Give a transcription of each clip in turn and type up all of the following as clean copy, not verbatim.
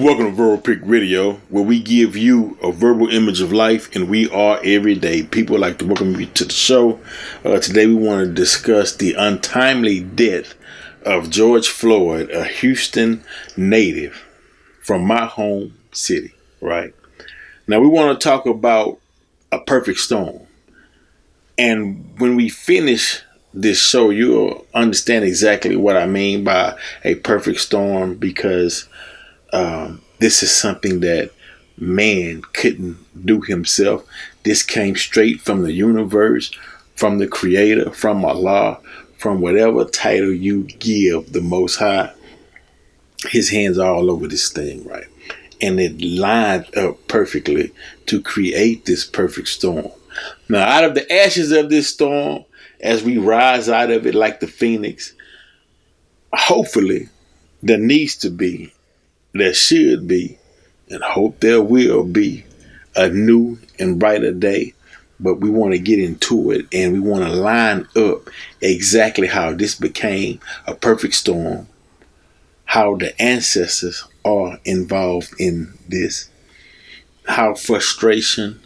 Welcome to Verbal Pick Radio, where we give you a verbal image of life, and we are everyday people. Like to welcome you to the show. Today we want to discuss the untimely death of George Floyd, a Houston native from my home city, right? Now we want to talk about a perfect storm. And when we finish this show, you'll understand exactly what I mean by a perfect storm, because this is something that man couldn't do himself. This came straight from the universe, from the creator, from Allah, from whatever title you give the Most High. His hands are all over this thing, right? And it lined up perfectly to create this perfect storm. Now, out of the ashes of this storm, as we rise out of it like the phoenix, hopefully there needs to be, there should be, and hope there will be a new and brighter day. But we want to get into it, and we want to line up exactly how this became a perfect storm, how the ancestors are involved in this, how frustration,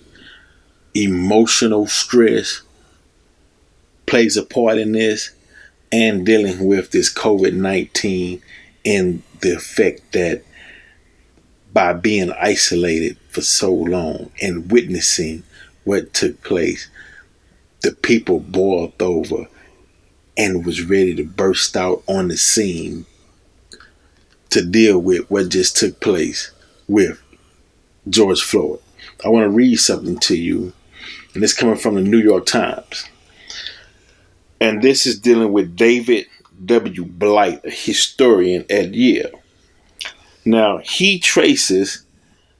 emotional stress plays a part in this, and dealing with this COVID-19 and the effect that by being isolated for so long and witnessing what took place, the people boiled over and was ready to burst out on the scene to deal with what just took place with George Floyd. I want to read something to you, and it's coming from the New York Times. And this is dealing with David W. Blight, a historian at Yale. Now, he traces,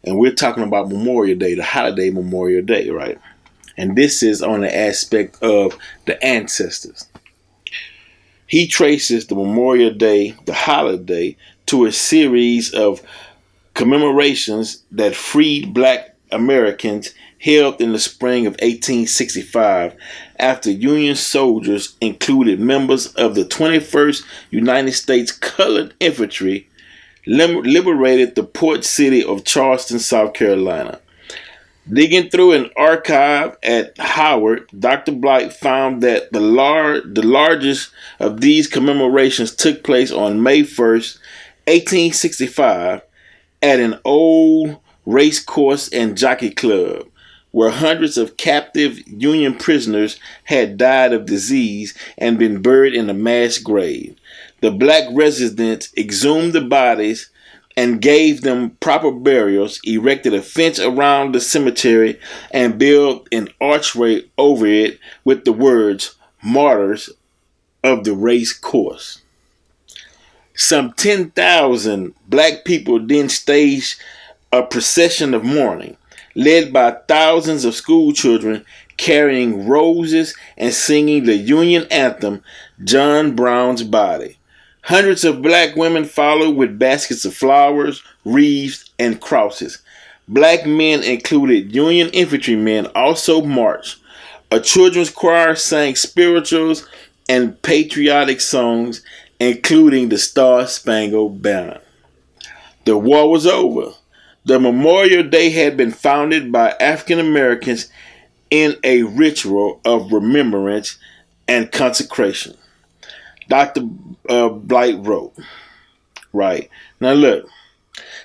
and we're talking about Memorial Day, the holiday Memorial Day, right? And this is on the aspect of the ancestors. He traces the Memorial Day, the holiday, to a series of commemorations that freed Black Americans held in the spring of 1865 after Union soldiers, included members of the 21st United States Colored Infantry, liberated the port city of Charleston, South Carolina. Digging through an archive at Howard, Dr. Blight found that the largest of these commemorations took place on May 1st, 1865, at an old race course and jockey club, where hundreds of captive Union prisoners had died of disease and been buried in a mass grave. The Black residents exhumed the bodies and gave them proper burials, erected a fence around the cemetery, and built an archway over it with the words, "Martyrs of the Race Course." Some 10,000 Black people then staged a procession of mourning, led by thousands of school children carrying roses and singing the Union anthem, "John Brown's Body." Hundreds of Black women followed with baskets of flowers, wreaths, and crosses. Black men, included Union infantrymen, also marched. A children's choir sang spirituals and patriotic songs, including the Star-Spangled Banner. The war was over. The Memorial Day had been founded by African Americans in a ritual of remembrance and consecration. Dr. Blight wrote, right. Now look,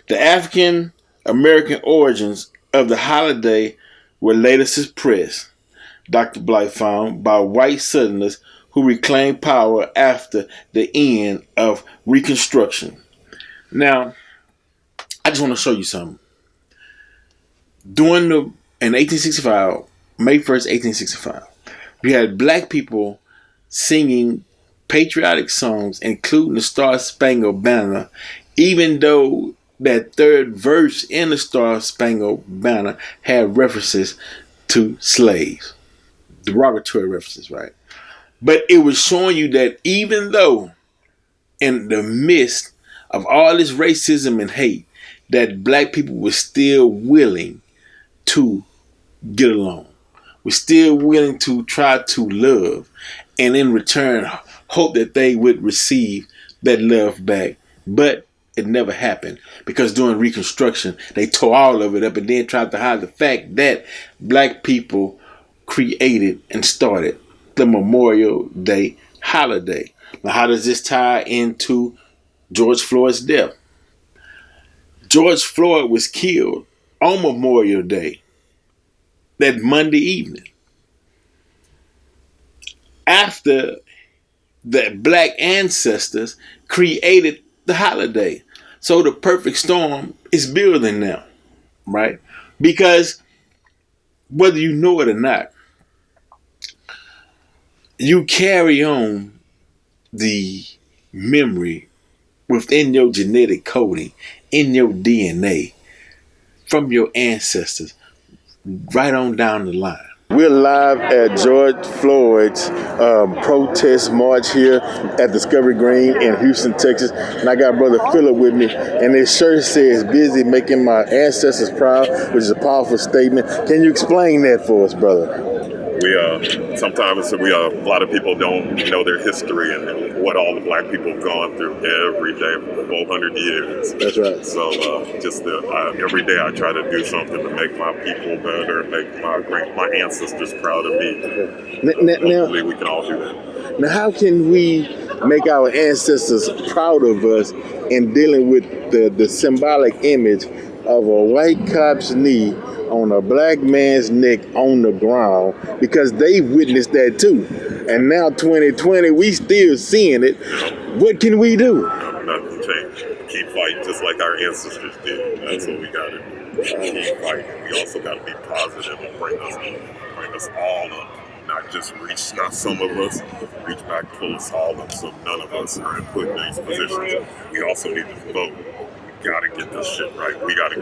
the African American origins of the holiday were later suppressed, Dr. Blight found, by white Southerners who reclaimed power after the end of Reconstruction. Now, I just want to show you something. In 1865, May 1st, 1865, we had Black people singing patriotic songs, including the Star-Spangled Banner, even though that third verse in the Star-Spangled Banner had references to slaves, derogatory references, right? But it was showing you that even though in the midst of all this racism and hate, that Black people were still willing to get along. We're still willing to try to love, and in return hope that they would receive that love back. But it never happened, because during Reconstruction they tore all of it up and then tried to hide the fact that black people created and started the Memorial Day holiday. Now, how does this tie into George Floyd's death? George Floyd was killed on Memorial Day, that Monday evening, after the black ancestors created the holiday. So the perfect storm is building now, right? Because whether you know it or not, you carry on the memory within your genetic coding, in your DNA, from your ancestors, right on down the line. We're live at George Floyd's protest march here at Discovery Green in Houston, Texas. And I got Brother Phillip with me. And his shirt says, "Busy making my ancestors proud," which is a powerful statement. Can you explain that for us, brother? Sometimes a lot of people don't know their history and what all the black people have gone through every day for 400 years. That's right. So every day I try to do something to make my people better, make my ancestors proud of me. Hopefully we can all do that. Now, how can we make our ancestors proud of us in dealing with the symbolic image of a white cop's knee on a black man's neck on the ground, because they've witnessed that too, and now 2020 we still seeing it? What can we do? Nothing changed. Keep fighting just like our ancestors did. That's what we gotta do. Keep fighting. We also gotta be positive and bring us all up. Not some of us, reach back, pull us all up, so none of us are put in these positions. We also need to vote. We gotta get this shit right. We gotta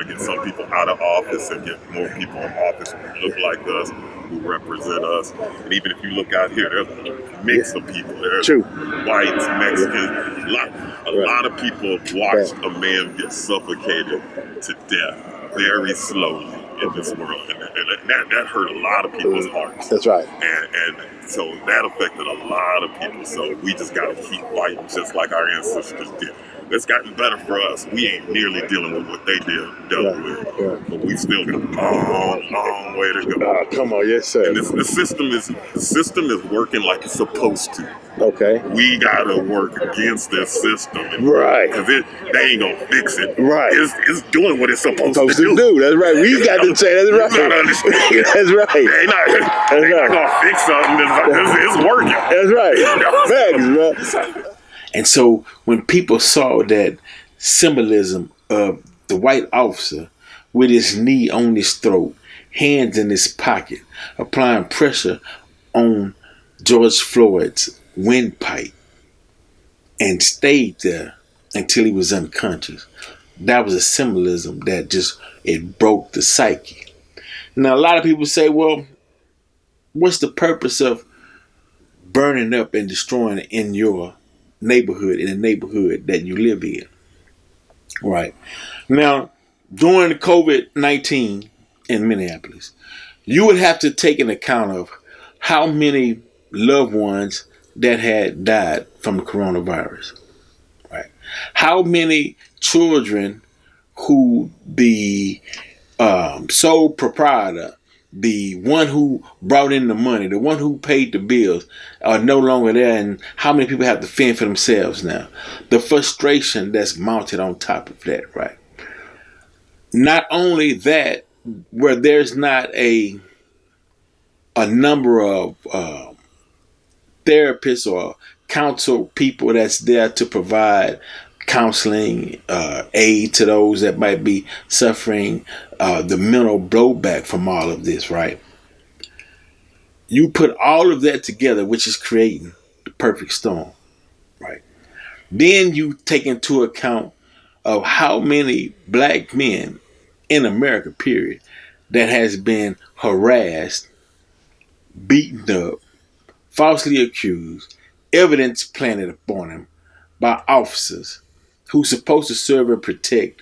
get some people out of office and get more people in office who look like us, who represent us. And even if you look out here, there's a mix of people. There's whites, Mexicans. A lot of people have watched a man get suffocated to death very slowly in this world. And that hurt a lot of people's hearts. That's right. And so that affected a lot of people. So we just got to keep fighting just like our ancestors did. It's gotten better for us. We ain't nearly dealing with what they dealt with, but we still got a long way to go. Come on, yes, sir. And the system is working like it's supposed to. Okay. We gotta work against this system, right? Because they ain't gonna fix it. Right. It's doing what it's supposed to do. That's right. We got to say that's right. Not understanding. That's right. They not gonna fix something. It's working. That's right. Facts, bro. And so when people saw that symbolism of the white officer with his knee on his throat, hands in his pocket, applying pressure on George Floyd's windpipe, and stayed there until he was unconscious, that was a symbolism that it broke the psyche. Now, a lot of people say, well, what's the purpose of burning up and destroying in your neighborhood, in the neighborhood that you live in? Right. Now, during COVID-19 in Minneapolis, you would have to take into account of how many loved ones that had died from the coronavirus. Right. How many children who the sole proprietor, the one who brought in the money, the one who paid the bills, are no longer there, and how many people have to fend for themselves now? The frustration that's mounted on top of that, right? Not only that, where there's not a number of therapists or counsel people that's there to provide counseling, aid to those that might be suffering the mental blowback from all of this, right? You put all of that together, which is creating the perfect storm, right? Then you take into account of how many black men in America, period, that has been harassed, beaten up, falsely accused, evidence planted upon him by officers who's supposed to serve and protect.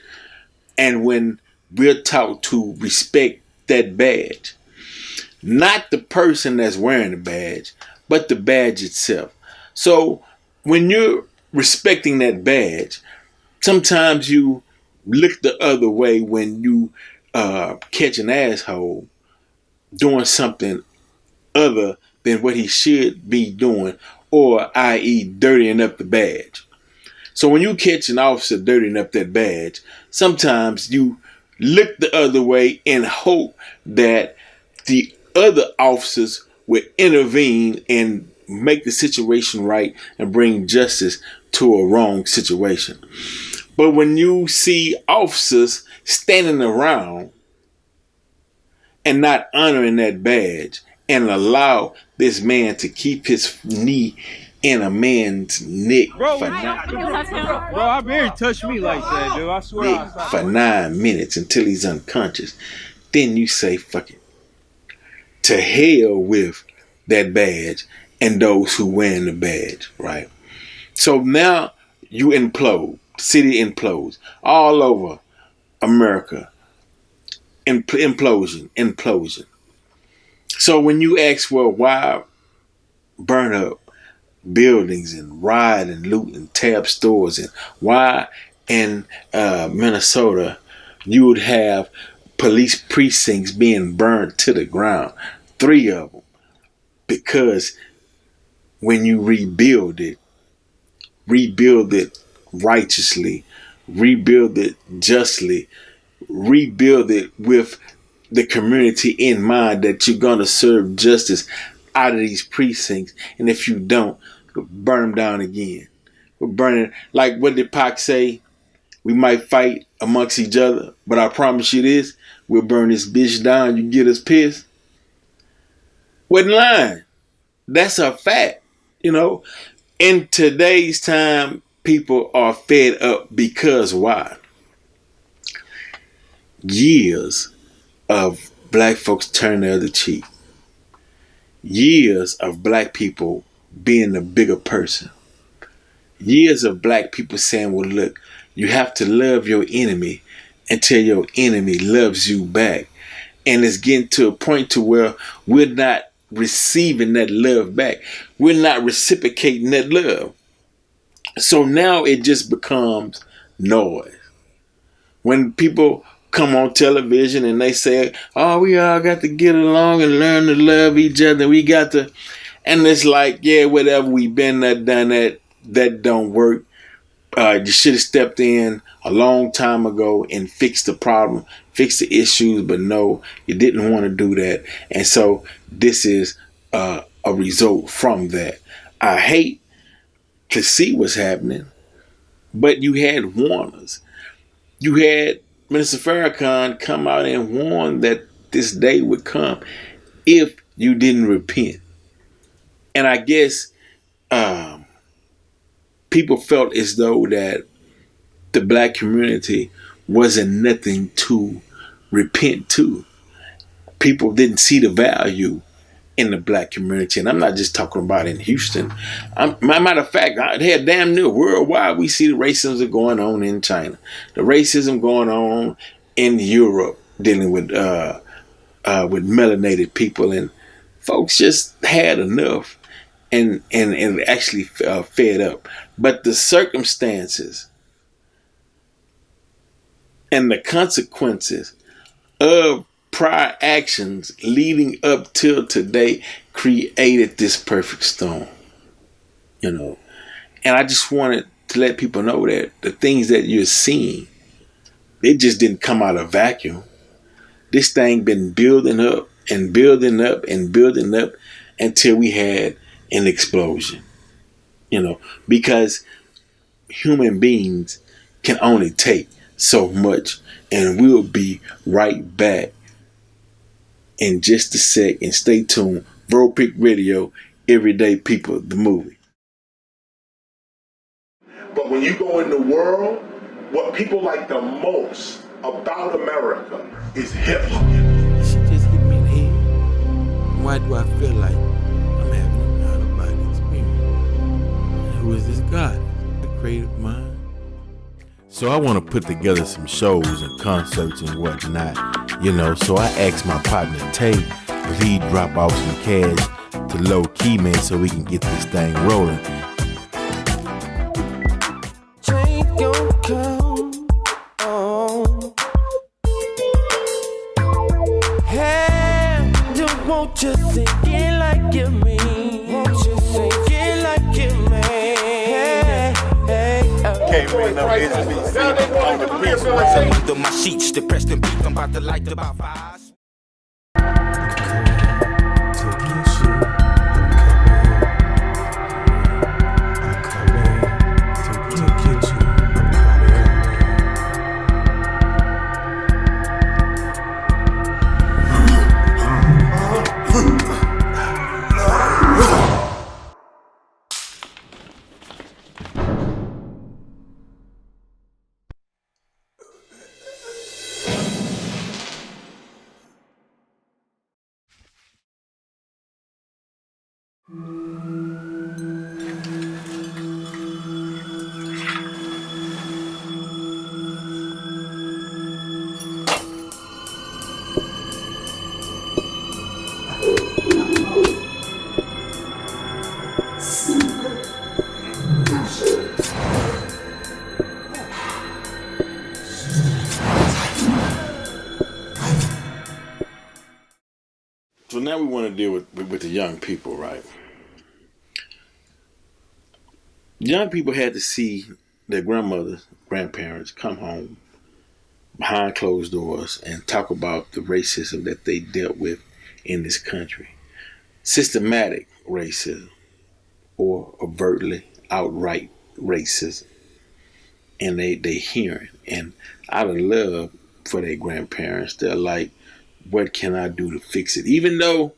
And when we're taught to respect that badge, not the person that's wearing the badge, but the badge itself. So when you're respecting that badge, Sometimes you look the other way when you catch an asshole doing something other than what he should be doing, or i.e. dirtying up the badge. So when you catch an officer dirtying up that badge, sometimes you look the other way and hope that the other officers will intervene and make the situation right and bring justice to a wrong situation. But when you see officers standing around and not honoring that badge and allow this man to keep his knee in a man's neck for I barely touched me like that, dude. I swear. for 9 minutes until he's unconscious, then you say, fuck it. To hell with that badge and those who wearing the badge, right? So now you implode. The city implodes. All over America. Implosion. So when you ask, well, why burn up buildings and riot and loot and tear up stores, and why in Minnesota you would have police precincts being burned to the ground, 3 of them, because when you rebuild it righteously, rebuild it justly, rebuild it with the community in mind, that you're going to serve justice out of these precincts. And if you don't, burn them down again. We're burning, like what did Pac say? We might fight amongst each other, but I promise you this, we'll burn this bitch down. You get us pissed. Wasn't lying. That's a fact. In today's time, people are fed up because why? Years of black folks turning the other cheek. Years of black people being the bigger person. Years of black people saying, well, look, you have to love your enemy until your enemy loves you back. And it's getting to a point to where we're not receiving that love back. We're not reciprocating that love. So now it just becomes noise. When people come on television and they say, oh, we all got to get along and learn to love each other. We got to, and it's like, yeah, whatever, we've been there, done that, that don't work. You should have stepped in a long time ago and fixed the problem, fixed the issues, but no, you didn't want to do that. And so this is a result from that. I hate to see what's happening, but you had warners. You had Minister Farrakhan come out and warn that this day would come if you didn't repent. And I guess people felt as though that the black community wasn't nothing to repent to. People didn't see the value in the black community. And I'm not just talking about in Houston. Matter of fact, damn near worldwide, we see the racism going on in China. The racism going on in Europe, dealing with melanated people. And folks just had enough and actually fed up. But the circumstances and the consequences of prior actions leading up till today created this perfect storm. And I just wanted to let people know that the things that you're seeing, it just didn't come out of a vacuum. This thing been building up and building up and building up until we had an explosion. Because human beings can only take so much. And we'll be right back in just a sec, and stay tuned. Verbal Pick Radio, Everyday People, the movie. But when you go in the world, what people like the most about America is hip hop. She just hit me in the head. Why do I feel like I'm having an out-of-body experience? Who is this God? The creative mind? So I want to put together some shows and concerts and whatnot, so I asked my partner Tay if he'd drop off some cash to Low Key Man so we can get this thing rolling. Drink your cup. Won't you sing it like you mean? Won't you sing it like you mean? Hey, hey, Can't read no HBC on the beach, man. Under my sheets, depressed and beat. I'm about to light about fire. So now we want to deal with the young people, right? Young people had to see their grandmothers, grandparents come home behind closed doors and talk about the racism that they dealt with in this country. Systematic racism or overtly outright racism. And they hearing. And out of love for their grandparents, they're like, what can I do to fix it? Even though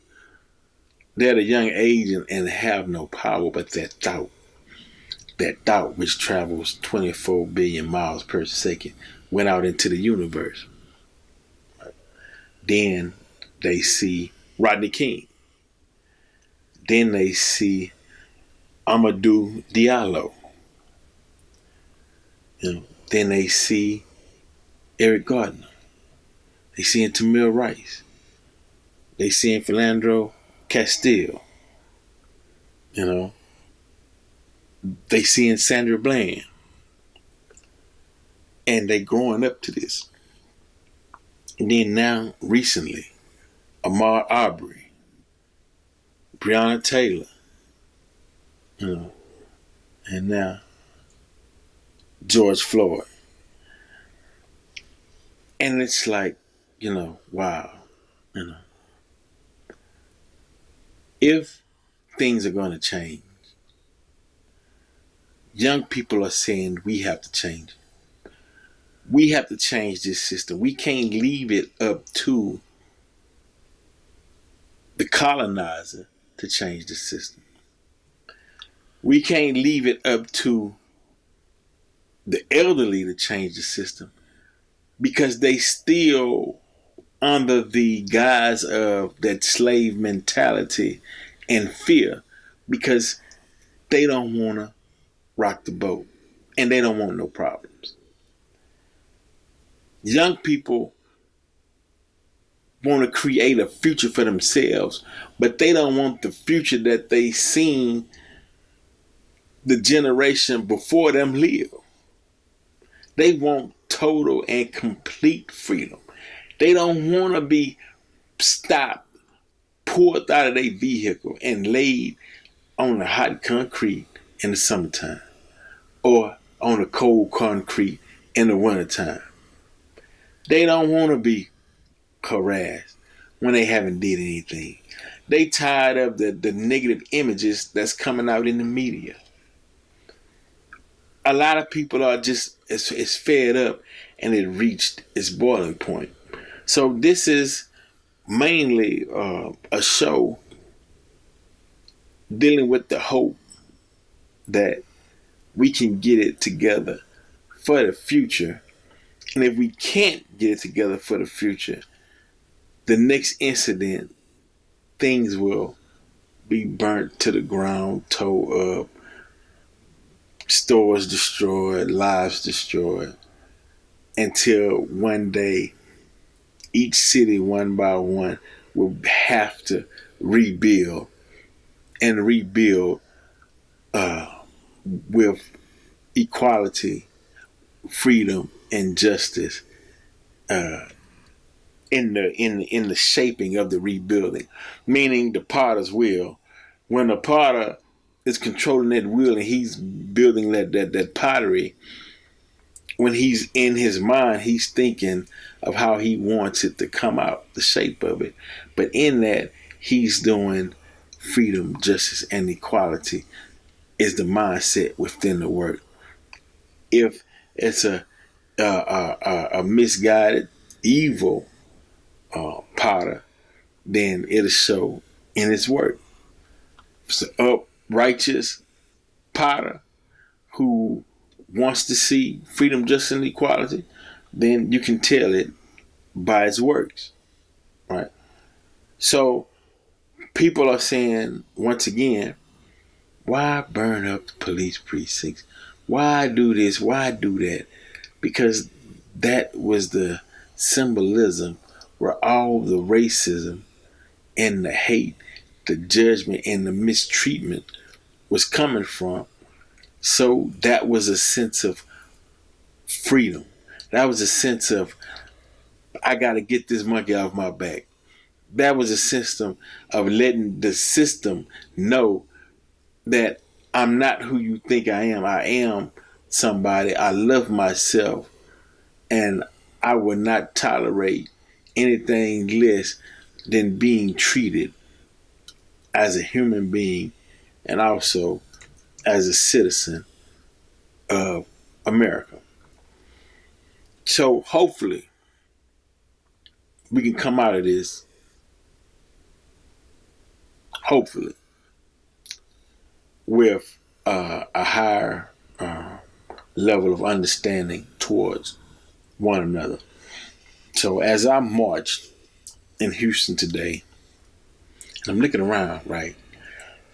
they're at a young age and have no power, but that thought which travels 24 billion miles per second went out into the universe. Then they see Rodney King. Then they see Amadou Diallo. Then they see Eric Gardner. They see Tamir Rice. They see Philandro Castile. They see Sandra Bland. And they growing up to this. And then now, recently, Ahmaud Arbery, Breonna Taylor, and now George Floyd. And it's like, wow, if things are going to change, young people are saying we have to change. We have to change this system. We can't leave it up to the colonizer to change the system. We can't leave it up to the elderly to change the system because they still under the guise of that slave mentality and fear because they don't want to rock the boat and they don't want no problems. Young people want to create a future for themselves, but they don't want the future that they seen the generation before them live. They want total and complete freedom. They don't want to be stopped, pulled out of their vehicle and laid on the hot concrete in the summertime or on the cold concrete in the wintertime. They don't want to be harassed when they haven't did anything. They tired of the negative images that's coming out in the media. A lot of people are just it's fed up and it reached its boiling point. So this is mainly a show dealing with the hope that we can get it together for the future. And if we can't get it together for the future, the next incident, things will be burnt to the ground, tore up, stores destroyed, lives destroyed, until one day each city one by one will have to rebuild and rebuild with equality, freedom, and justice in the shaping of the rebuilding, meaning the potter's wheel. When the potter is controlling that wheel and he's building that pottery, when he's in his mind, he's thinking of how he wants it to come out, the shape of it. But in that, he's doing freedom, justice, and equality is the mindset within the work. If it's a misguided, evil potter, then it'll show in its work. If it's an uprighteous potter who wants to see freedom, justice, and equality, then you can tell it by its works, right? So people are saying, once again, why burn up the police precincts? Why do this? Why do that? Because that was the symbolism where all the racism and the hate, the judgment and the mistreatment was coming from. So that was a sense of freedom. That was a sense of, I got to get this monkey off my back. That was a system of letting the system know that I'm not who you think I am. I am somebody. I love myself, and I will not tolerate anything less than being treated as a human being and also as a citizen of America. So hopefully we can come out of this, hopefully, with a higher level of understanding towards one another. So as I marched in Houston today, and I'm looking around, right,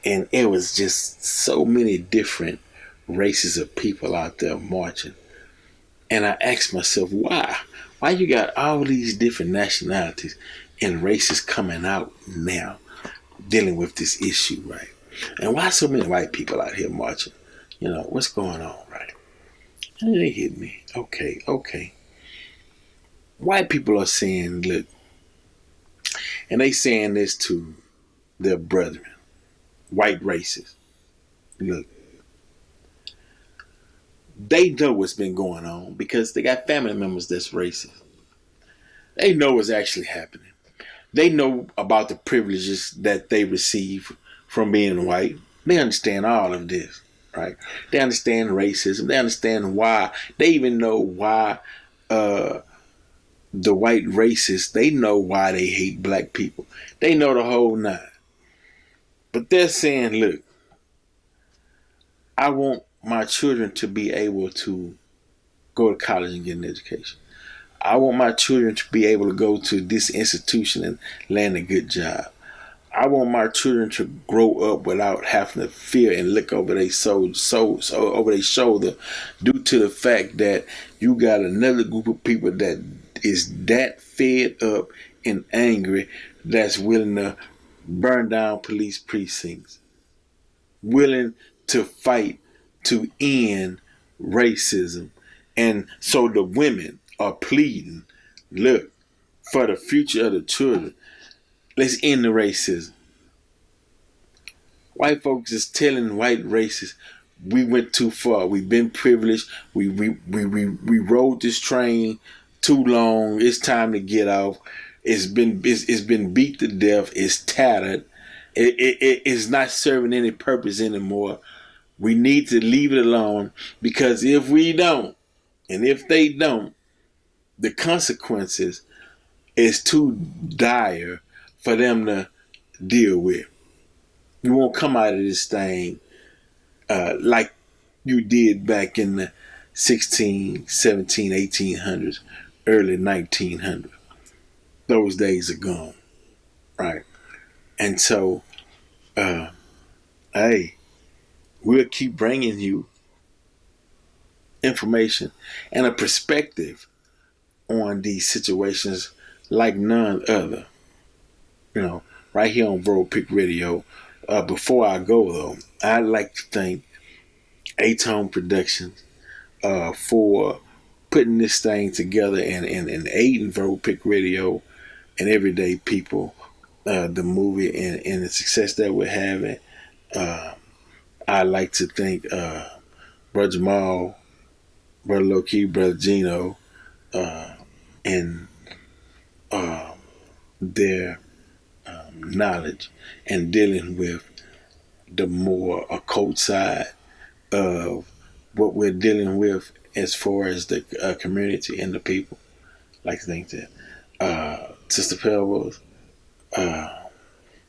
and it was just so many different races of people out there marching. And I asked myself, why? Why you got all these different nationalities and races coming out now dealing with this issue, right? And why so many white people out here marching? You know, what's going on, right? And it hit me. Okay. White people are saying, look, and they saying this to their brethren, white races. Look, they know what's been going on because they got family members that's racist. They know what's actually happening. They know about the privileges that they receive from being white. They understand all of this, right? They understand racism. They understand why. They even know why the white racists, they know why they hate black people. They know the whole nine. But they're saying, look, I want my children to be able to go to college and get an education. I want my children to be able to go to this institution and land a good job. I want my children to grow up without having to fear and look over their over their shoulder, due to the fact that you got another group of people that is that fed up and angry that's willing to burn down police precincts, willing to fight to end racism. And so the women are pleading, look, for the future of the children, let's end the racism. White folks is telling white racists, we went too far. We've been privileged. We rode this train too long. It's time to get off. It's been beat to death. It's tattered. It's not serving any purpose anymore. We need to leave it alone, because if we don't, and if they don't, the consequences is too dire for them to deal with. You won't come out of this thing like you did back in the 16, 17, 1800s, early 1900s. Those days are gone, right? And so, hey, we'll keep bringing you information and a perspective on these situations like none other. You know, right here on Verbal Pick Radio. Before I go though, I'd like to thank A-Tone Productions for putting this thing together and aiding Verbal Pick Radio and everyday people, the movie and the success that we're having. I like to thank Brother Jamal, Brother Low-Key, Brother Gino, and their knowledge and dealing with the more occult side of what we're dealing with as far as the community and the people. I like to think that Sister Pebbles,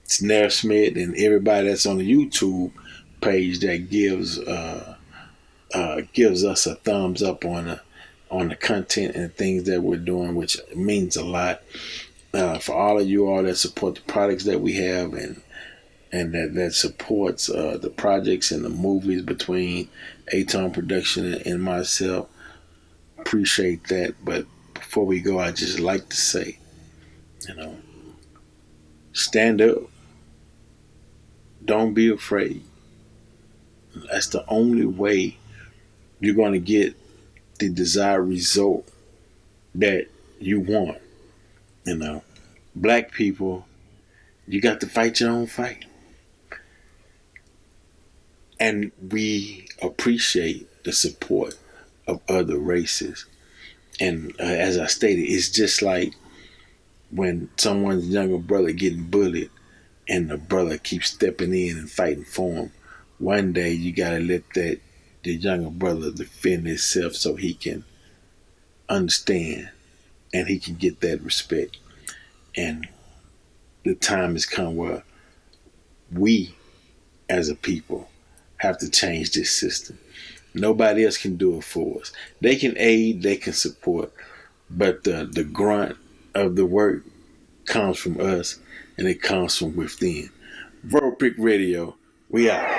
Snare Smith, and everybody that's on the YouTube page that gives us a thumbs up on the content and things that we're doing, which means a lot. For all of you all that support the products that we have and that supports the projects and the movies between Aton Production and myself, appreciate that. But before we go, I just like to say, stand up. Don't be afraid. That's the only way you're going to get the desired result that you want. Black people, you got to fight your own fight. And we appreciate the support of other races. And as I stated, it's just like when someone's younger brother getting bullied and the brother keeps stepping in and fighting for him. One day you got to let the younger brother defend himself so he can understand and he can get that respect. And the time has come where we as a people have to change this system. Nobody else can do it for us. They can aid, they can support, but the grunt of the work comes from us and it comes from within. Verbal Pick Radio, we out.